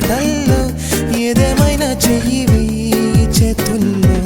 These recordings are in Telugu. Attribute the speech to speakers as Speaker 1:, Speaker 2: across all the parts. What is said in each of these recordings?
Speaker 1: మాటల్లో ఏదేమైనా చెయ్యివి చేతుల్లో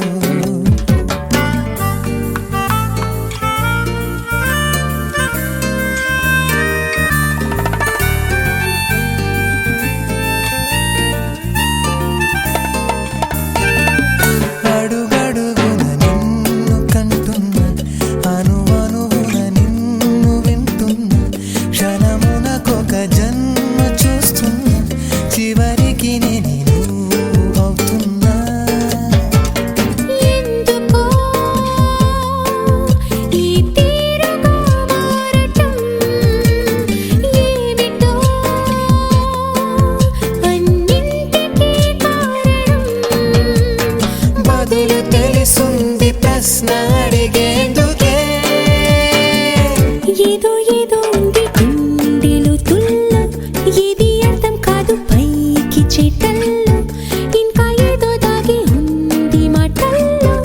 Speaker 1: తెలిసింది ప్రశ్న అడిగేందుకే
Speaker 2: ఏదో ఏదో ఉంది గుండెలో తుల్ల ఏది అర్థం కాదు పైకి చేతల్లో ఇంకా ఏదో దాగి ఉంది మాటల్లో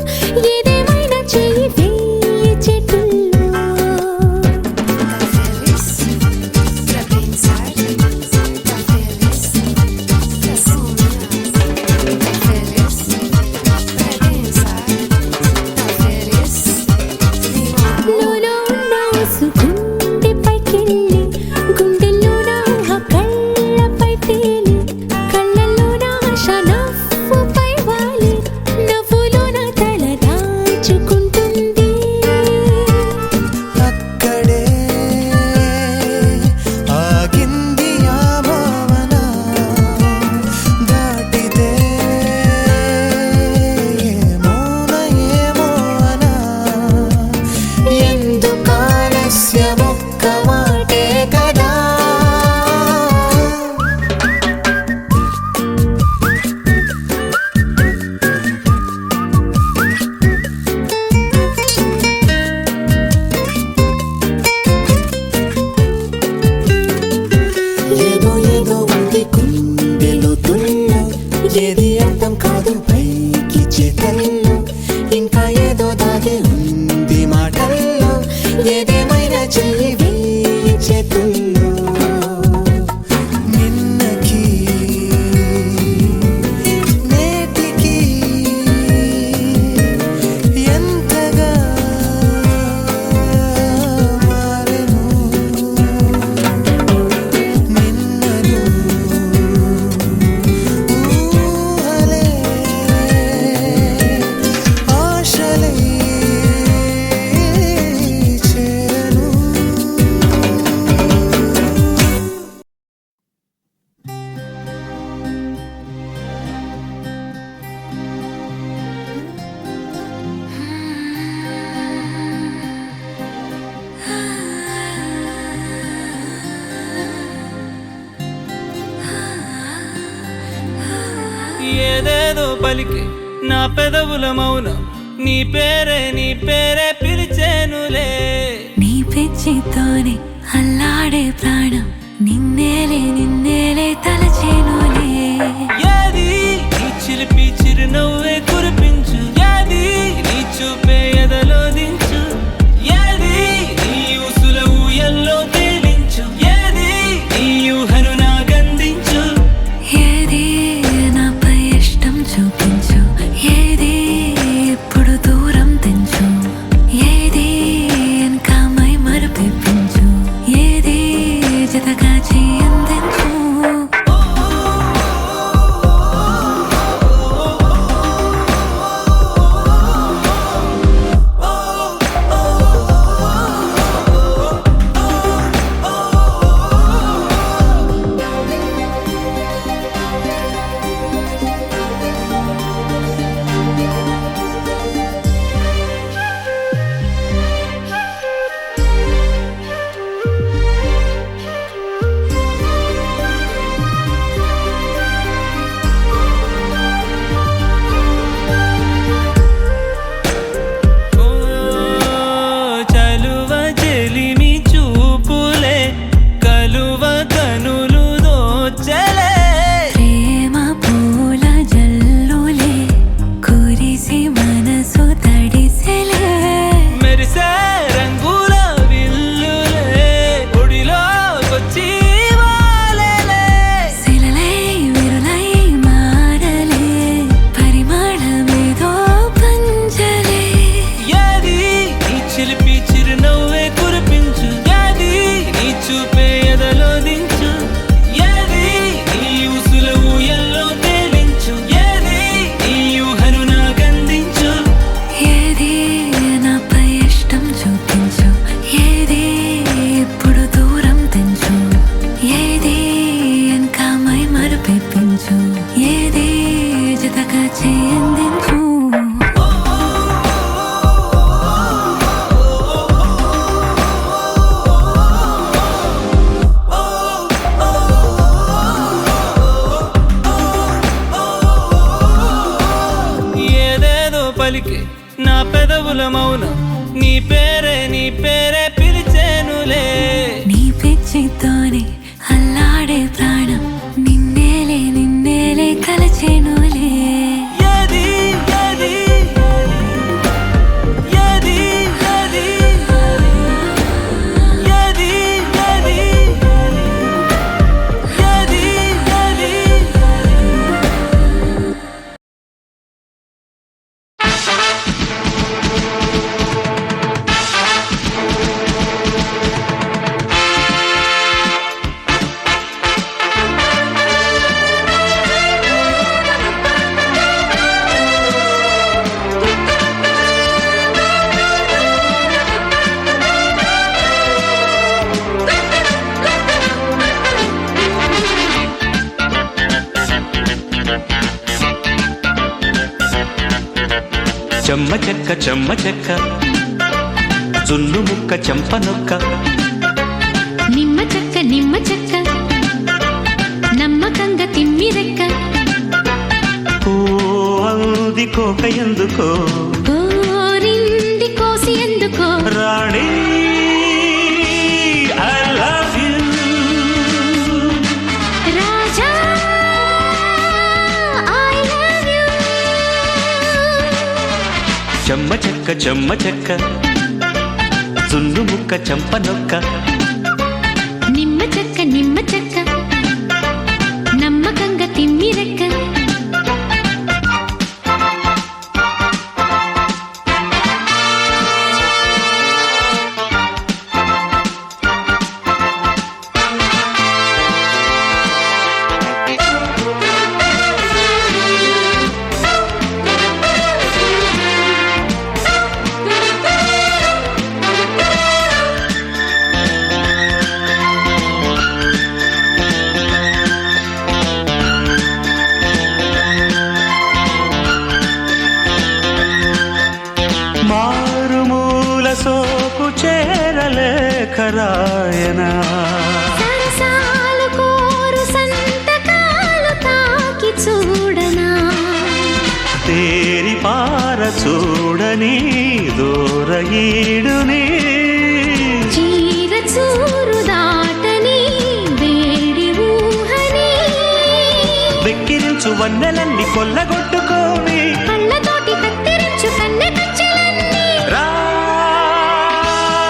Speaker 2: ఏదేమైనా చెయ్యి వేయి చేతుల్లో ఏది అర్థం కాదు పైకి చేతల్లో ఇంకా ఏదో దాగి ఉంది మాటల్లో ఏదేమైనా చెయ్యి వేయి చేతుల్లో నిన్నకి నేటికి ఎంతగా మారెను నిన్నను
Speaker 3: ఏదేదో పలికి నా పెదవుల మౌనం నీ పేరే పిలిచేనులే
Speaker 2: నీ పిచ్చితోనే అల్లాడే ప్రాణం నిన్నేలే తలచేనులే
Speaker 3: ఏది నీ చిలిపి చిరునవ్వే కురిపించు ఏది నీ చూపే ఎదలో దించు ఏది నీ ఊసుల ఊయల్లో తేలించు ఏది నీ ఊహను నాగందించు
Speaker 2: ఏది నాపై ఇష్టం చూపించు ఏది ఇప్పుడు దూరం తెంచు ఏది ఇంకా మై మరపించు ఏది జతగా చేయందించు
Speaker 3: పలికే నా పెదవుల మౌనం నీ పేరే పిలిచేనులే
Speaker 2: నీ పిచ్చితోనే అల్లాడే ప్రాణం నిన్నేలే కలచేనులే
Speaker 3: ఏది ఏది ఏది ఏది ఏది ఏది ఏది ఏది
Speaker 4: చెమ్మ చెక్క జున్ను ముక్క చెంపనొక్క
Speaker 2: నిమ్మ చెక్క నమ్మకంగా తిమ్మిరెక్క
Speaker 4: ఓ అంది కోక ఎందుకో
Speaker 2: కోరింది కోసి ఎందుకో
Speaker 4: రాణి ఐ లవ్ యూ
Speaker 2: రాజా ఐ లవ్ యూ
Speaker 4: చెమ్మ చెక్క జున్ను ముక్క చెంపనొక్క
Speaker 2: నిమ్మ చెక్క నమ్మకంగా తిమ్మిరెక్క
Speaker 4: మారుమూల సోకు చేరలేఖరాయనా
Speaker 2: సరసాలు కోరు సంతకాలు తాకి చూడనా
Speaker 4: తేరి పార చూడని దూరయీడుని
Speaker 2: చీర చూరు దాటని వేడి ఊహని
Speaker 4: వెక్కిరించు వన్నెలన్నీ కొల్లగొట్టుకోని
Speaker 2: కళ్ళతోటి కత్తిరించు కన్నె కచ్చలన్నీ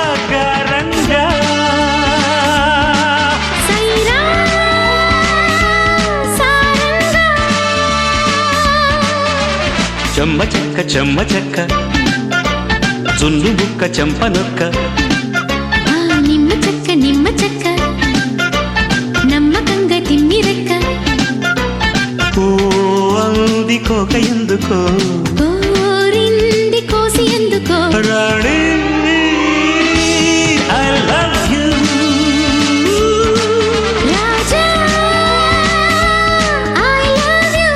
Speaker 4: రాగరంగా
Speaker 2: సైరా సారంగా
Speaker 4: చెమ్మ చెక్క జున్ను ముక్క చెంపనొక్క
Speaker 2: నిమ్మ చెక్క నమ్మకంగా తిమ్మిరెక్క
Speaker 4: ఓ అంది కోక ఎందుకో
Speaker 2: కోరింది కోసి ఎందుకో
Speaker 4: రాణి ఐ లవ్ యూ
Speaker 2: రాజా ఐ లవ్ యూ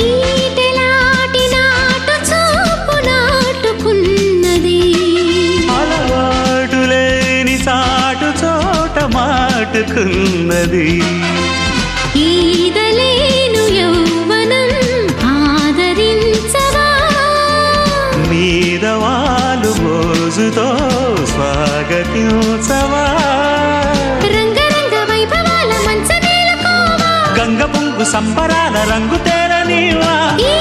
Speaker 2: ఈటెలాటి నాటు చూపు నాటుకున్నది
Speaker 4: అలవాటు లేని సాటు చోట మాటుకున్నది
Speaker 2: ఈదలేను యౌవనం ఆదరించవా
Speaker 4: మీద వాళ్ళు మోజుతో స్వాగతించవా
Speaker 2: రంగరంగ వైభవాల మంచమేలుకోవా
Speaker 4: గంగ పొంగు సంబరాల రంగు తేరనీవా
Speaker 2: ఈ